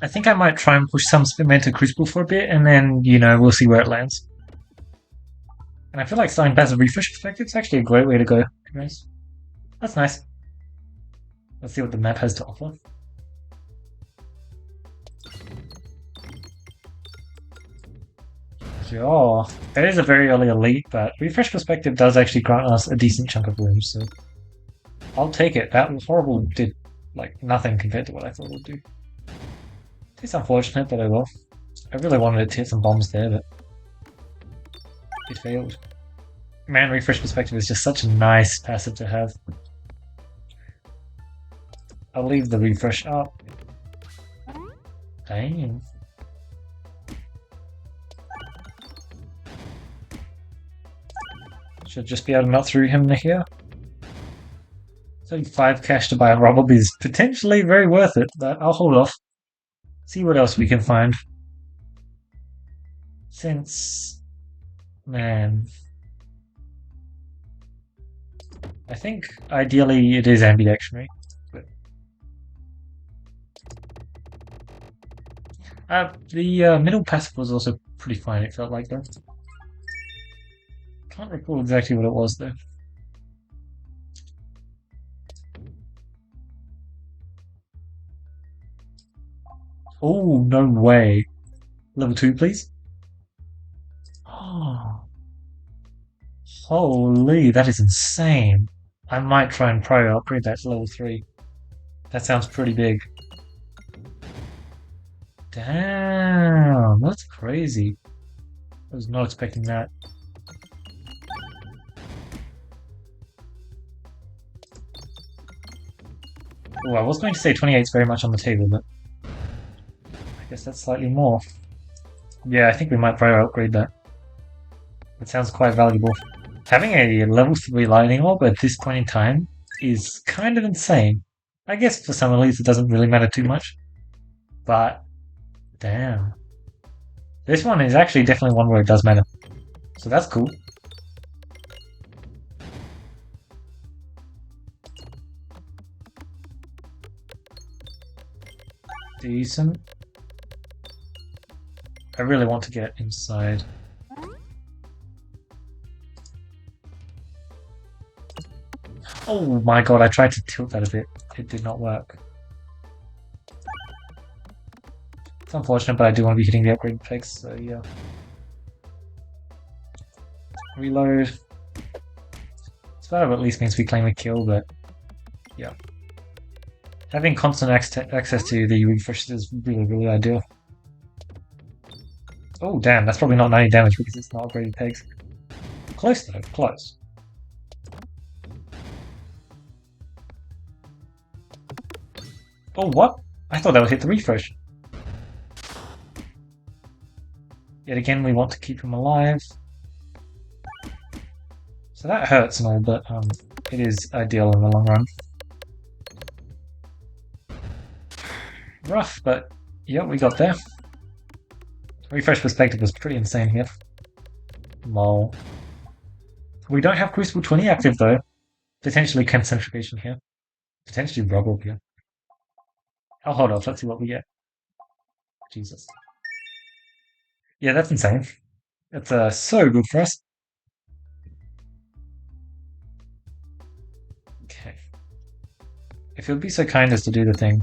I think I might try and push some Spinmenta Crucible for a bit, and then, we'll see where it lands. And I feel like starting passive refresh perspective is actually a great way to go. Nice. That's nice. Let's see what the map has to offer. Sure. It is a very early elite, but refresh perspective does actually grant us a decent chunk of room, so I'll take it. That horrible did like nothing compared to what I thought it would do. It's unfortunate, but I will. I really wanted it to hit some bombs there, but it failed. Man, refresh perspective is just such a nice passive to have. I'll leave the refresh up. Dang. Should just be able to nut through him here. 35 cash to buy a Rob is potentially very worth it, but I'll hold off. See what else we can find. Since... man... I think ideally it is ambidextrous. The middle passive was also pretty fine, it felt like, though. Can't recall exactly what it was, though. Oh, no way. Level 2, please. Oh. Holy, that is insane. I might try and pro upgrade that to level 3. That sounds pretty big. Damn, that's crazy. I was not expecting that. Oh, I was going to say 28 is very much on the table, but I guess that's slightly more. Yeah, I think we might pro upgrade that. It sounds quite valuable. Having a level 3 lightning orb at this point in time is kind of insane. I guess for some elites it doesn't really matter too much. But, damn. This one is actually definitely one where it does matter. So that's cool. Decent. I really want to get inside. Oh my god, I tried to tilt that a bit. It did not work. It's unfortunate, but I do want to be hitting the upgrade pegs, so yeah. Reload. It's better, at least means we claim a kill, but yeah. Having constant access to the refreshes is really, really ideal. Oh damn, that's probably not 90 damage because it's not upgraded pegs. Close though, close. Oh, what? I thought that would hit the refresh. Yet again, we want to keep him alive. So that hurts and all, but it is ideal in the long run. Rough, but yeah, we got there. Refresh perspective was pretty insane here. Lol. We don't have Crucible 20 active though. Potentially concentration here. Potentially rubble here. I'll hold off, let's see what we get. Jesus. Yeah, that's insane. It's so good for us. Okay. If you'll be so kind as to do the thing.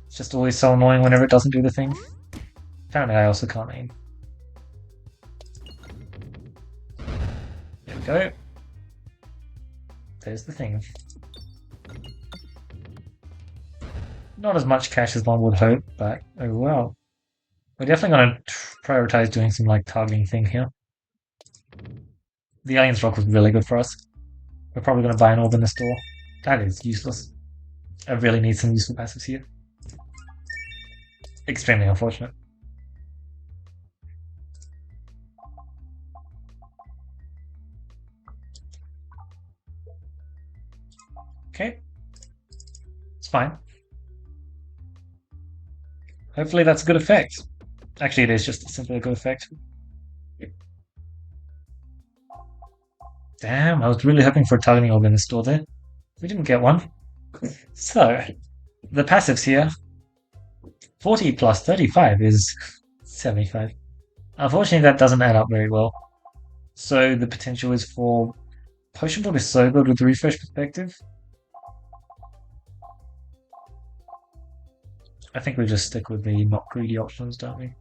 It's just always so annoying whenever it doesn't do the thing. Apparently I also can't aim. There we go. There's the thing. Not as much cash as one would hope, but oh well. We're definitely going to prioritize doing some like targeting thing here. The Alien's Rock was really good for us. We're probably going to buy an orb in the store. That is useless. I really need some useful passives here. Extremely unfortunate. Okay. It's fine. Hopefully that's a good effect. Actually, it is just simply a good effect. Damn, I was really hoping for a targeting orb in the store there. We didn't get one. So, The passives here, 40 plus 35 is 75. Unfortunately, that doesn't add up very well. So the potential is for Potion Board is so good with the refresh perspective. I think we just stick with the not greedy options, don't we?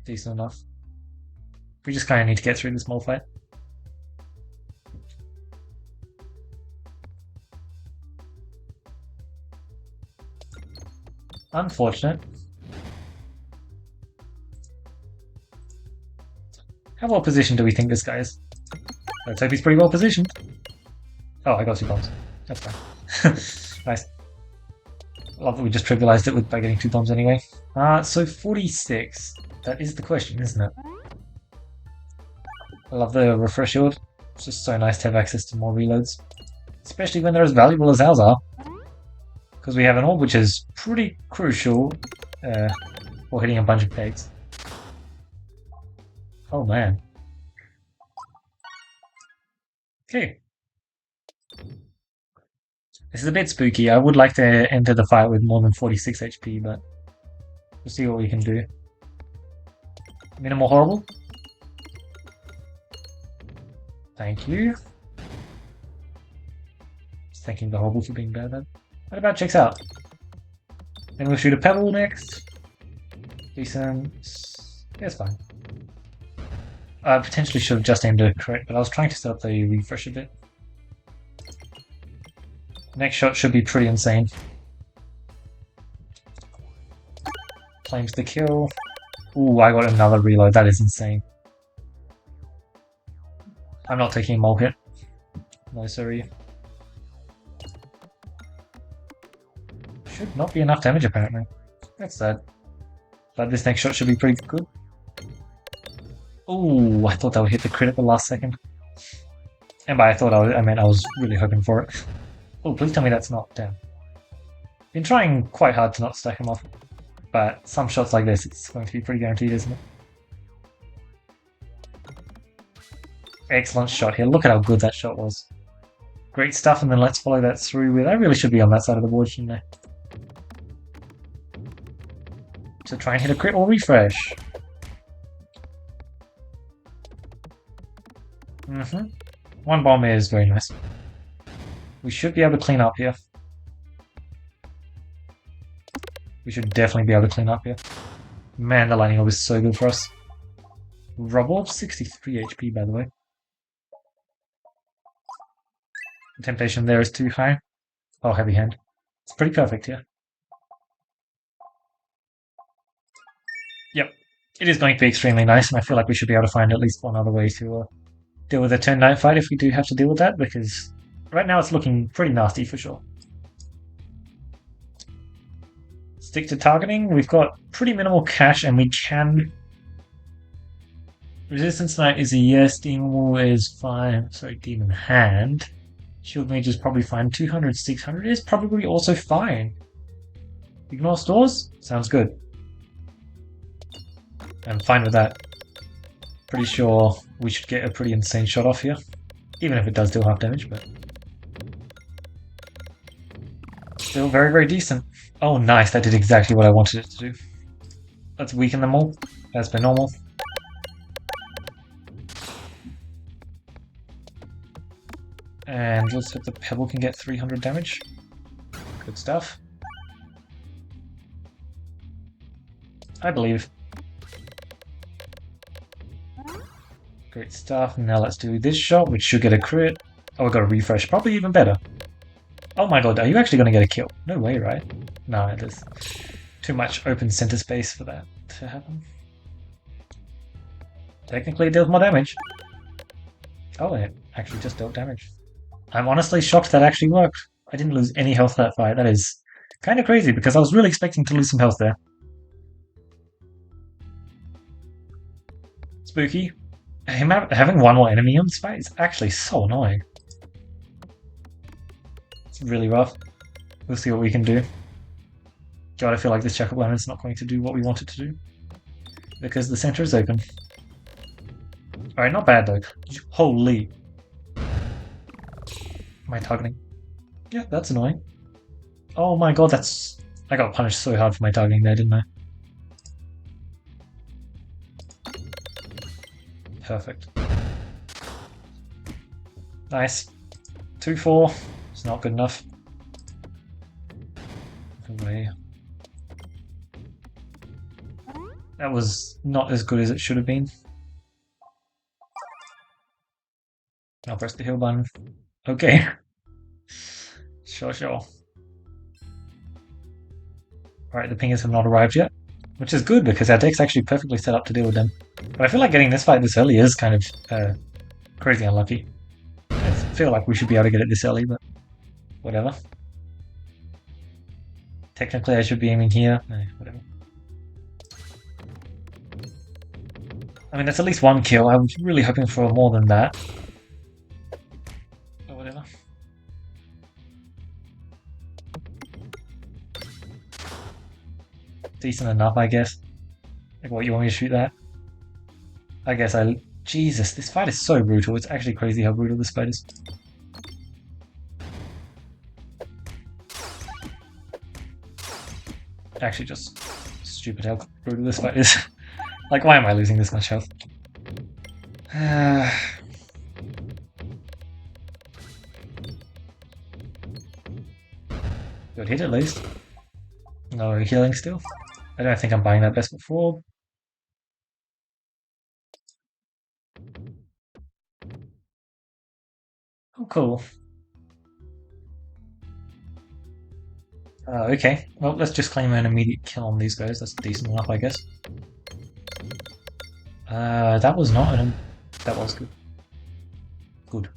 Decent enough. We just kind of need to get through this mole fight. Unfortunate. How well positioned do we think this guy is? Let's hope he's pretty well positioned. Oh, I got 2 bombs. That's fine. Nice. Love that we just trivialized it by getting 2 bombs anyway. So 46. That is the question, isn't it? I love the refresh shield. It's just so nice to have access to more reloads. Especially when they're as valuable as ours are. Because we have an orb which is pretty crucial for hitting a bunch of pegs. Oh man. Okay. This is a bit spooky. I would like to enter the fight with more than 46 HP, but we'll see what we can do. Minimal horrible. Thank you. Just thanking the horrible for being bad then. What about checks out? Then we'll shoot a pebble next. Decent. Yeah, it's fine. I potentially should have just aimed a crit, but I was trying to set up the refresh a bit. Next shot should be pretty insane. Claims the kill. Ooh, I got another reload. That is insane. I'm not taking a mole hit. No, sorry. Should not be enough damage, apparently. That's sad. But this next shot should be pretty good. Ooh, I thought that would hit the crit at the last second. And by I meant I was really hoping for it. Oh, please tell me that's not down. Been trying quite hard to not stack him off. But some shots like this, it's going to be pretty guaranteed, isn't it? Excellent shot here. Look at how good that shot was. Great stuff, and then let's follow that through with... I really should be on that side of the board, shouldn't I? To try and hit a crit or refresh. One bomb is very nice. We should be able to clean up here. We should definitely be able to clean up here. Man, the lightning orb is so good for us. Rubble of 63 HP, by the way. The temptation there is too high. Oh, heavy hand. It's pretty perfect here. Yep. It is going to be extremely nice, and I feel like we should be able to find at least one other way to deal with a turn 9 fight if we do have to deal with that, because right now it's looking pretty nasty for sure. Stick to targeting. We've got pretty minimal cash, and we can... Resistance Knight is a yes, Demon Wall is fine. Sorry, Demon Hand. Shield Mage is probably fine. 200, 600 is probably also fine. Ignore stores? Sounds good. I'm fine with that. Pretty sure we should get a pretty insane shot off here. Even if it does deal half damage, but... Still very, very decent. Oh, nice. That did exactly what I wanted it to do. Let's weaken them all, as per normal. And let's hope the pebble can get 300 damage. Good stuff. I believe. Great stuff. Now let's do this shot, which should get a crit. Oh, I got a refresh. Probably even better. Oh my god, are you actually going to get a kill? No way, right? No, there's too much open center space for that to happen. Technically, it deals more damage. Oh, it actually just dealt damage. I'm honestly shocked that actually worked. I didn't lose any health that fight. That is kind of crazy, because I was really expecting to lose some health there. Spooky. Him having one more enemy on this fight is actually so annoying. It's really rough. We'll see what we can do. God, I feel like this Jack-o' Lantern's not going to do what we want it to do. Because the center is open. Alright, not bad though. Holy. Am I targeting? Yeah, that's annoying. Oh my god, that's... I got punished so hard for my targeting there, didn't I? Perfect. Nice. 2-4. It's not good enough. Away. That was not as good as it should have been. I'll press the heal button. Okay. Sure. Alright, the pingers have not arrived yet. Which is good because our deck's actually perfectly set up to deal with them. But I feel like getting this fight this early is kind of crazy unlucky. I feel like we should be able to get it this early, but whatever. Technically I should be aiming here. No, whatever. I mean, that's at least one kill. I was really hoping for more than that. But whatever. Decent enough, I guess. Like, what, you want me to shoot that? I guess I... Jesus, this fight is so brutal. It's actually crazy how brutal this fight is. Actually, just stupid how brutal this fight is. Like, why am I losing this much health? Good hit at least. No healing still. I don't think I'm buying that best before. Oh, cool. Okay, well, let's just claim an immediate kill on these guys. That's decent enough, I guess. That was not an... That was good. Good.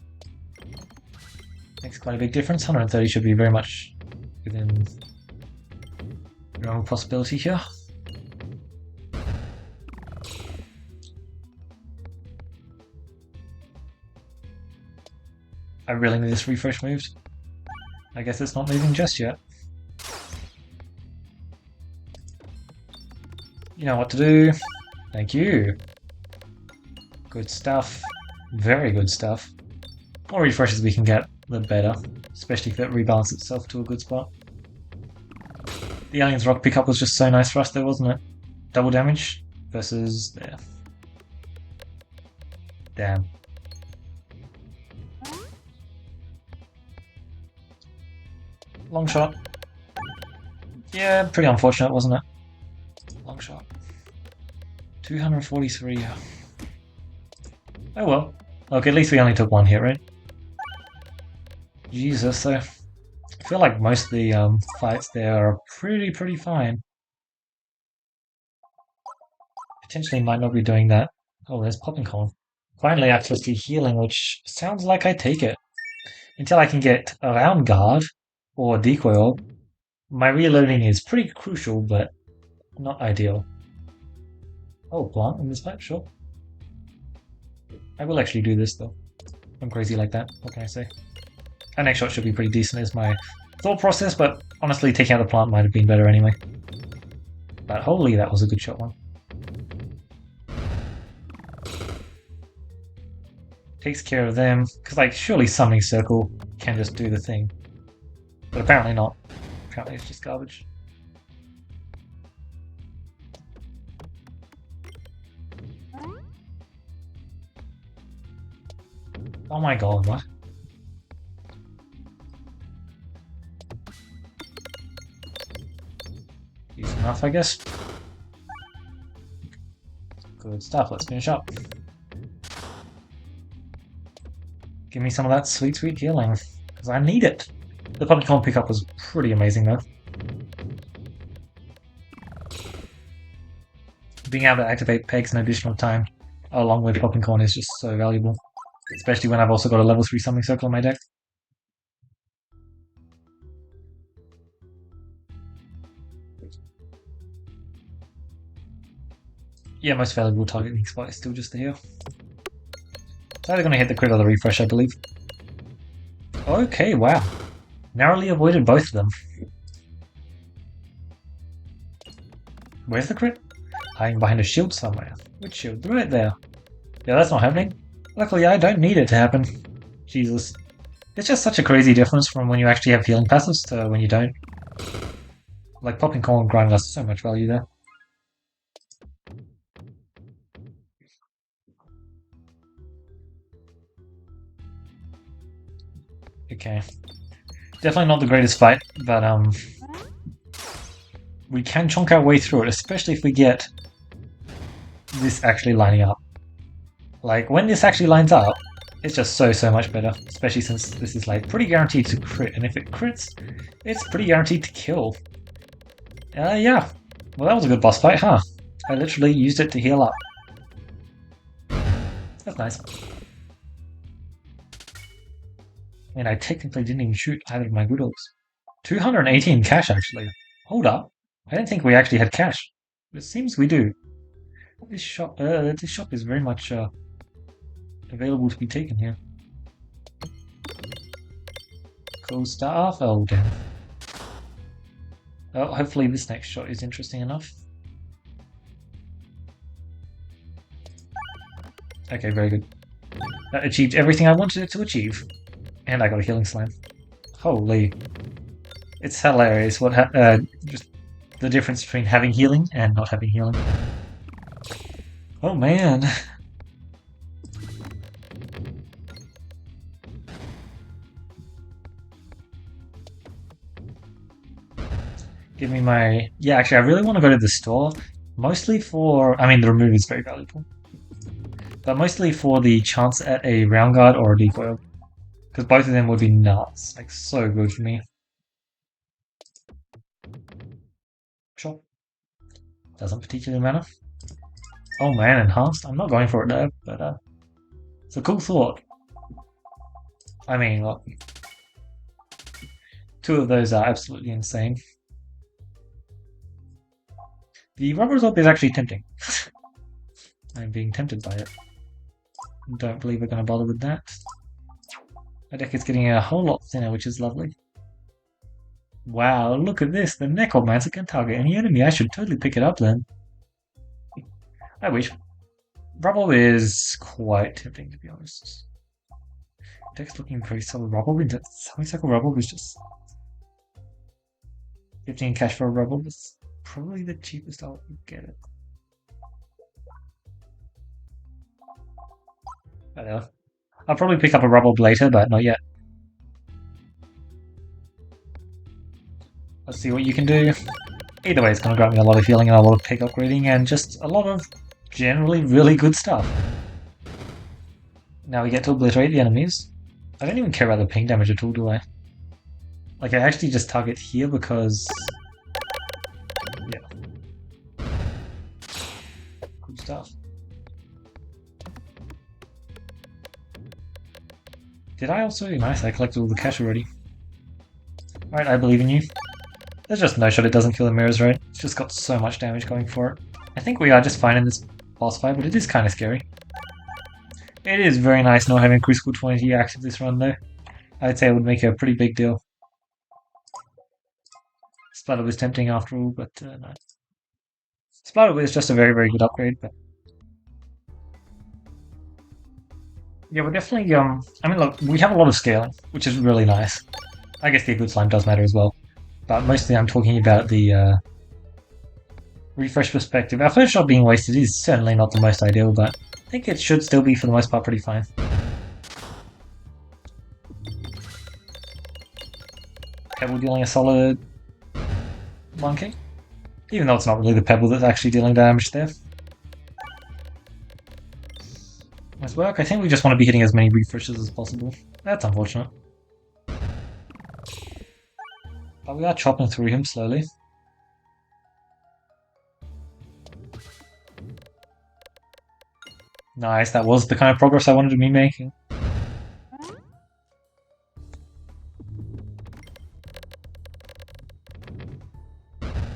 Makes quite a big difference. 130 should be very much within normal possibility here. I really need this refresh moved. I guess it's not moving just yet. You know what to do. Thank you. Good stuff. Very good stuff. The more refreshes we can get, the better. Especially if it rebalances itself to a good spot. The Alien's Rock pickup was just so nice for us though, wasn't it? Double damage versus there. Damn. Long shot. Yeah, pretty unfortunate, wasn't it? Long shot. 243. Oh well. Look, at least we only took one hit, right? Jesus, though. I feel like most of the fights there are pretty fine. Potentially might not be doing that. Oh, there's Popping Corn. Finally access to healing, which sounds like I take it. Until I can get around guard or decoy orb, my reloading is pretty crucial, but not ideal. Oh, plant in this fight, sure. I will actually do this though. I'm crazy like that, what can I say? Our next shot should be pretty decent is my thought process, but honestly taking out the plant might have been better anyway. But holy, that was a good shot one. Takes care of them, because like surely Summoning Circle can just do the thing. But apparently not. Apparently it's just garbage. Oh my god, what? Decent enough, I guess. Good stuff, let's finish up. Give me some of that sweet healing, because I need it. The Popping Corn pickup was pretty amazing though. Being able to activate pegs an additional time along with Popping Corn is just so valuable. Especially when I've also got a level 3 Summoning Circle in my deck. Yeah, most valuable targeting spot is still just the heal. So they're going to hit the crit or the refresh, I believe. Okay, wow. Narrowly avoided both of them. Where's the crit? Hiding behind a shield somewhere. Which shield? Right there. Yeah, that's not happening. Luckily, I don't need it to happen. Jesus. It's just such a crazy difference from when you actually have healing passives to when you don't. Like, popping coal and grind does so much value there. Okay. Definitely not the greatest fight, but we can chonk our way through it, especially if we get this actually lining up. Like, when this actually lines up, it's just so much better, especially since this is like pretty guaranteed to crit, and if it crits, it's pretty guaranteed to kill. Yeah. Well, that was a good boss fight, huh? I literally used it to heal up. That's nice. And I technically didn't even shoot either of my good dogs. 218 cash, actually. Hold up. I didn't think we actually had cash. It seems we do. This shop is very much available to be taken here. Cool stuff. Oh, damn. Oh, hopefully this next shot is interesting enough. Okay, very good. That achieved everything I wanted it to achieve. And I got a healing slam. Holy. It's hilarious what just the difference between having healing and not having healing. Oh man. Give me my... Yeah, actually, I really want to go to the store. Mostly for... I mean, the remove is very valuable. But mostly for the chance at a round guard or a decoy. Because both of them would be nuts. Like, so good for me. Sure. Doesn't particularly matter. Oh man, enhanced? I'm not going for it though, but it's a cool thought. I mean, look. Two of those are absolutely insane. The rubber result is actually tempting. I'm being tempted by it. Don't believe we're going to bother with that. My deck is getting a whole lot thinner, which is lovely. Wow, look at this. The Necromancer can target any enemy. I should totally pick it up then. I wish. Rubble is quite tempting, to be honest. Deck's looking very solid. Honeysuckle Rubble is just 15 cash for a Rubble. That's probably the cheapest I'll get it. I don't know. I'll probably pick up a Rubble later, but not yet. Let's see what you can do. Either way, it's going to grant me a lot of healing and a lot of pick upgrading and just a lot of generally really good stuff. Now we get to obliterate the enemies. I don't even care about the ping damage at all, do I? Like, I actually just target here because... yeah. Good stuff. Did I also? Nice, I collected all the cash already. Alright, I believe in you. There's just no shot it doesn't kill the mirrors, right? It's just got so much damage going for it. I think we are just fine in this boss fight, but it is kind of scary. It is very nice not having Crucible 20 active this run, though. I'd say it would make a pretty big deal. Splatter was tempting after all, but no. Splatter was just a very good upgrade, but... yeah, we're definitely, I mean, look, we have a lot of scaling, which is really nice. I guess the good slime does matter as well. But mostly I'm talking about the refresh perspective. Our first shot being wasted is certainly not the most ideal, but I think it should still be, for the most part, pretty fine. Pebble dealing a solid 1k. Even though it's not really the Pebble that's actually dealing damage there. Nice work. I think we just want to be hitting as many refreshes as possible. That's unfortunate. But we are chopping through him slowly. Nice, that was the kind of progress I wanted to be making.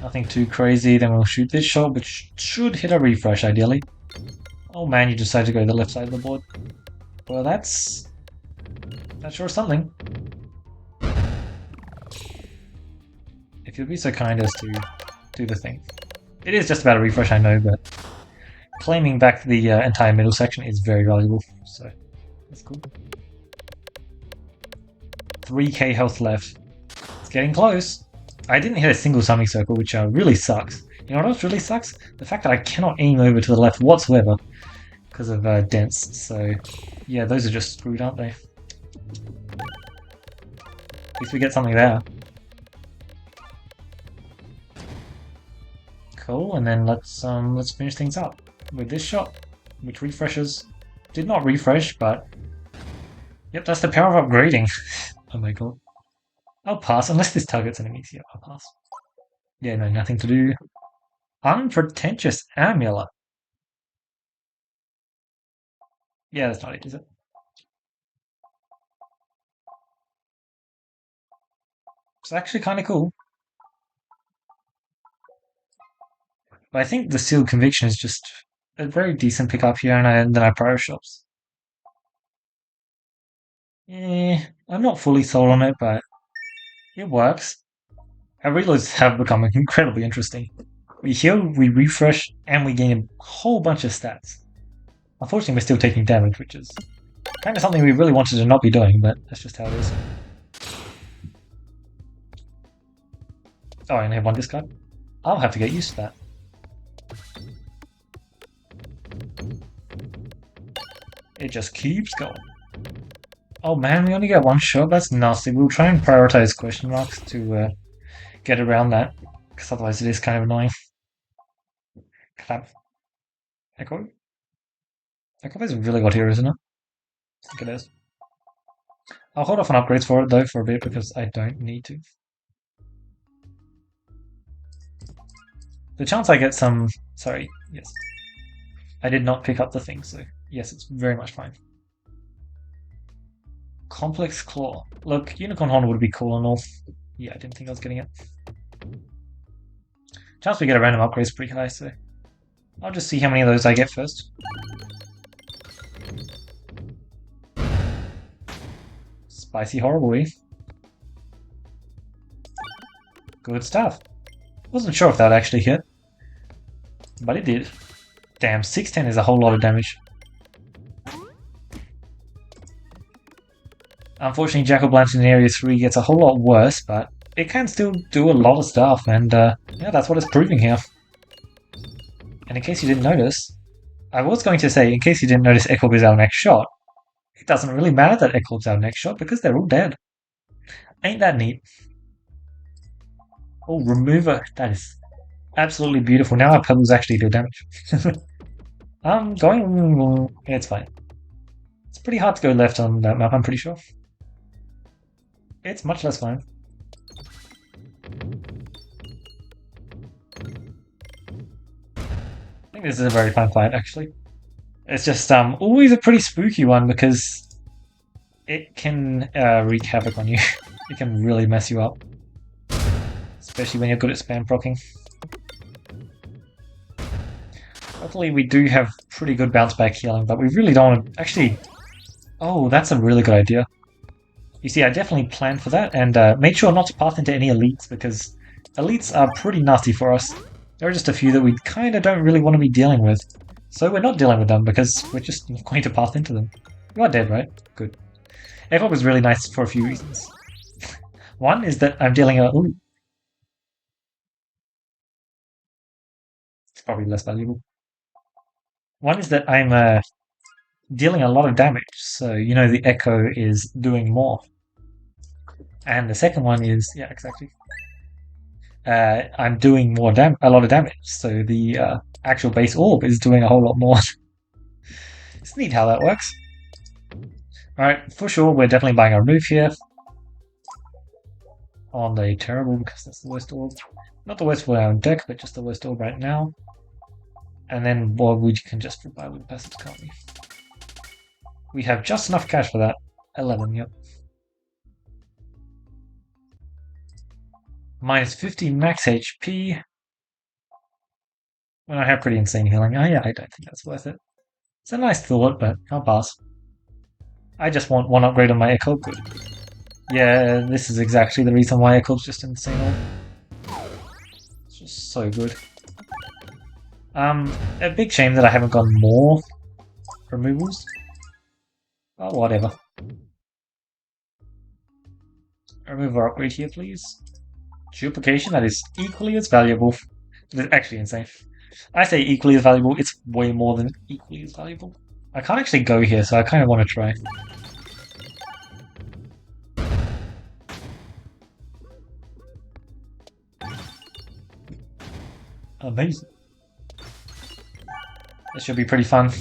Nothing too crazy, then we'll shoot this shot, which should hit a refresh ideally. Oh man, you decided to go to the left side of the board. Well, that's sure something. If you'll be so kind as to do the thing. It is just about a refresh, I know, but claiming back the entire middle section is very valuable, so that's cool. 3k health left. It's getting close. I didn't hit a single summoning circle, which really sucks. You know what else really sucks? The fact that I cannot aim over to the left whatsoever because of dents. So, yeah, those are just screwed, aren't they? At least we get something there. Cool, and then let's finish things up with this shot, which refreshes. Did not refresh, but yep, that's the power of upgrading. Oh my god. I'll pass, unless this targets enemies. Yeah, I'll pass. Yeah, no, nothing to do. Unpretentious amulet. Yeah, that's not it, is it? It's actually kind of cool. But I think the sealed conviction is just a very decent pickup here, and then I prior shops. Yeah, I'm not fully sold on it, but it works. Our reloads have become incredibly interesting. We heal, we refresh, and we gain a whole bunch of stats. Unfortunately, we're still taking damage, which is kind of something we really wanted to not be doing, but that's just how it is. Oh, I only have one discard? I'll have to get used to that. It just keeps going. Oh man, we only get one shot? That's nasty. We'll try and prioritize question marks to get around that, because otherwise it is kind of annoying. Clap. Echo? Echo is really got here, isn't it? I think it is. I'll hold off on upgrades for it though for a bit because I don't need to. The chance I get some... Sorry, yes. I did not pick up the thing, so yes, it's very much fine. Complex Claw. Look, Unicorn Horn would be cool and all. Yeah, I didn't think I was getting it. Chance we get a random upgrade is pretty high, so I'll just see how many of those I get first. Spicy horribly. Good stuff. Wasn't sure if that would actually hit, but it did. Damn, 610 is a whole lot of damage. Unfortunately, Jack-o'-Blanch in Area 3 gets a whole lot worse, but it can still do a lot of stuff, and yeah, that's what it's proving here. And in case you didn't notice, I was going to say, in case you didn't notice Echo is our next shot, it doesn't really matter that Echo's our next shot because they're all dead. Ain't that neat? Oh, remover. That is absolutely beautiful. Now our pebbles actually do damage. Going... Yeah, it's fine. It's pretty hard to go left on that map, I'm pretty sure. It's much less fine. I think this is a very fun fight, actually. It's just always a pretty spooky one because it can wreak havoc on you. It can really mess you up. Especially when you're good at spam procking. Luckily we do have pretty good bounce back healing, but we really don't want to... Actually... Oh, that's a really good idea. You see, I definitely planned for that, and made sure not to path into any elites, because elites are pretty nasty for us. There are just a few that we kind of don't really want to be dealing with. So we're not dealing with them, because we're just not going to path into them. You are dead, right? Good. F-Hop was really nice for a few reasons. One is that I'm dealing a... Ooh. It's probably less valuable. One is that I'm dealing a lot of damage, so you know the Echo is doing more. And the second one is, yeah, exactly. I'm doing more a lot of damage, so the actual base orb is doing a whole lot more. It's neat how that works. Alright, for sure, we're definitely buying our move here. On the terrible, because that's the worst orb. Not the worst for our deck, but just the worst orb right now. And then, well, we can just buy with the passage, can't we? We have just enough cash for that. 11, yep. Minus 50 max HP. Well, I have pretty insane healing. Oh yeah, I don't think that's worth it. It's a nice thought, but I'll pass. I just want one upgrade on my Echo. Good. Yeah, this is exactly the reason why Echo's just insane. It's just so good. A big shame that I haven't gotten more removals. Oh, whatever. Remove our upgrade here, please. Duplication, that is equally as valuable. It's actually insane. I say equally as valuable, it's way more than equally as valuable. I can't actually go here, so I kind of want to try. Amazing. This should be pretty fun.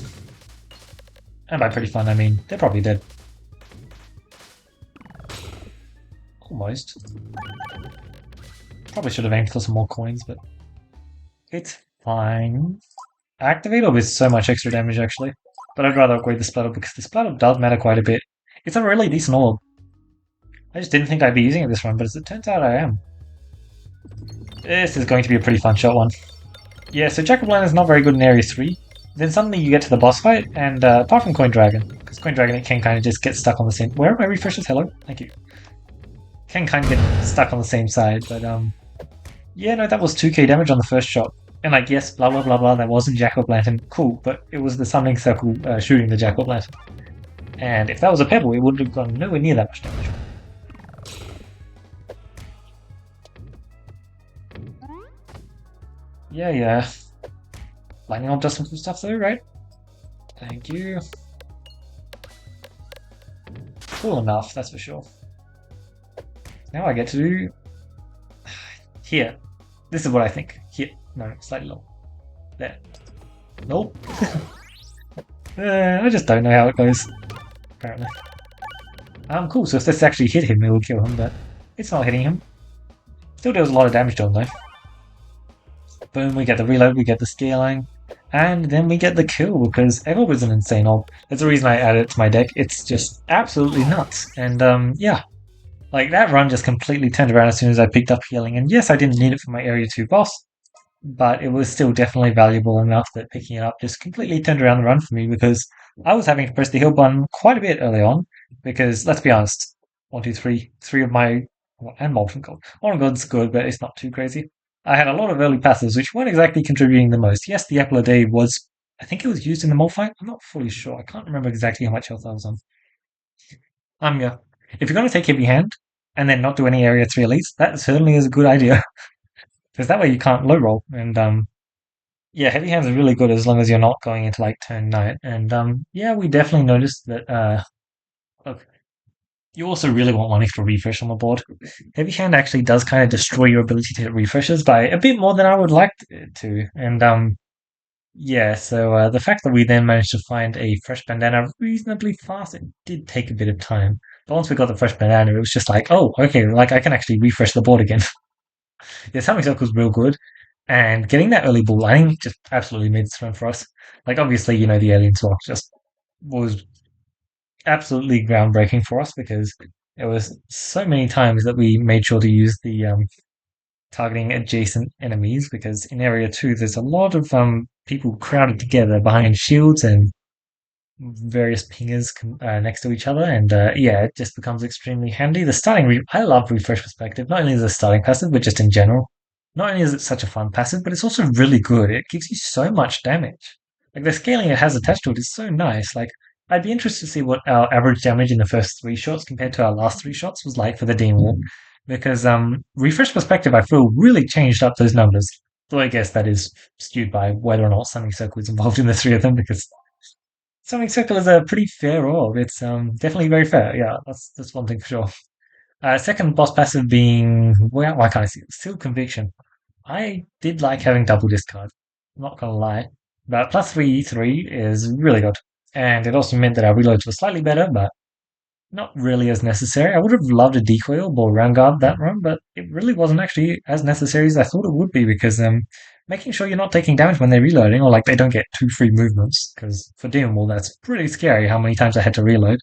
And by pretty fun, I mean, they're probably dead. Almost. Probably should have aimed for some more coins, but it's fine. Activate Orb is so much extra damage, actually. But I'd rather upgrade the Splatter because the Splatter does matter quite a bit. It's a really decent orb. I just didn't think I'd be using it this run, but as it turns out I am. This is going to be a pretty fun shot one. Yeah, so Jack of is not very good in Area 3. Then suddenly you get to the boss fight, and apart from Coin Dragon, because Coin Dragon it can kind of just get stuck on the same... Where are my refreshers? Hello? Thank you. Can kind of get stuck on the same side, but yeah, no, that was 2k damage on the first shot. And like, yes, blah blah blah blah, that wasn't Jack-o'-lantern, cool, but it was the summoning circle shooting the Jack-o'-lantern. And if that was a pebble, it wouldn't have gone nowhere near that much damage. Yeah, yeah. Lightning Orb does some cool stuff though, right? Thank you. Cool enough, that's for sure. Now I get to do... Here. This is what I think. Here. No, slightly low. There. Nope. I just don't know how it goes. Apparently. Cool, so if this actually hit him, it will kill him, but it's not hitting him. Still deals a lot of damage to him though. Boom, we get the reload, we get the scaling, and then we get the kill because Evo was an insane orb. That's the reason I added it to my deck. It's just absolutely nuts. And yeah. Like, that run just completely turned around as soon as I picked up healing. And yes, I didn't need it for my Area 2 boss, but it was still definitely valuable enough that picking it up just completely turned around the run for me because I was having to press the heal button quite a bit early on because, let's be honest, 1, 2, 3, 3 of my... and Molten Gold. Molten Gold's good, but it's not too crazy. I had a lot of early passives which weren't exactly contributing the most. Yes, the Apple a Day was... I think it was used in the mole fight? I'm not fully sure. I can't remember exactly how much health I was on. Yeah. If you're going to take Heavy Hand and then not do any Area 3 elites, that certainly is a good idea. Because that way you can't low roll. And yeah, Heavy Hands is really good as long as you're not going into like turn 9. And yeah, we definitely noticed that look, you also really want one extra refresh on the board. Heavy Hand actually does kind of destroy your ability to hit refreshes by a bit more than I would like it to. And yeah, so the fact that we then managed to find a fresh bandana reasonably fast, it did take a bit of time. But once we got the fresh bandana, it was just like, oh, okay, like I can actually refresh the board again. Yeah, Summoning Circle was real good, and getting that early ball lining just absolutely made this run for us. Like, obviously, you know, the Alien Swap just was absolutely groundbreaking for us because it was so many times that we made sure to use the targeting adjacent enemies because in Area 2 there's a lot of people crowded together behind shields and various pingers next to each other, and yeah, it just becomes extremely handy. The I love Refresh Perspective. Not only is it a starting passive, but just in general. Not only is it such a fun passive, but it's also really good. It gives you so much damage. Like the scaling it has attached to it is so nice. Like I'd be interested to see what our average damage in the first 3 shots compared to our last 3 shots was like for the Demon War, because Refresh Perspective I feel really changed up those numbers. Though I guess that is skewed by whether or not Summoning Circle is involved in the 3 of them, because Sonic Circle is a pretty fair orb. It's definitely very fair. Yeah, that's one thing for sure. Second boss passive being well, why can't I see it? Still Conviction. I did like having double discard. I'm not gonna lie, but plus 3 is really good, and it also meant that our reloads were slightly better, but not really as necessary. I would have loved a decoy orb or round guard that run, but it really wasn't actually as necessary as I thought it would be because making sure you're not taking damage when they're reloading or like they don't get 2 free movements because for Demon Wall that's pretty scary how many times I had to reload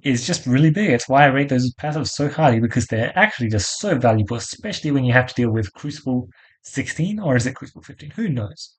is just really big. It's why I rate those passives so highly because they're actually just so valuable, especially when you have to deal with Crucible 16 or is it Crucible 15? Who knows?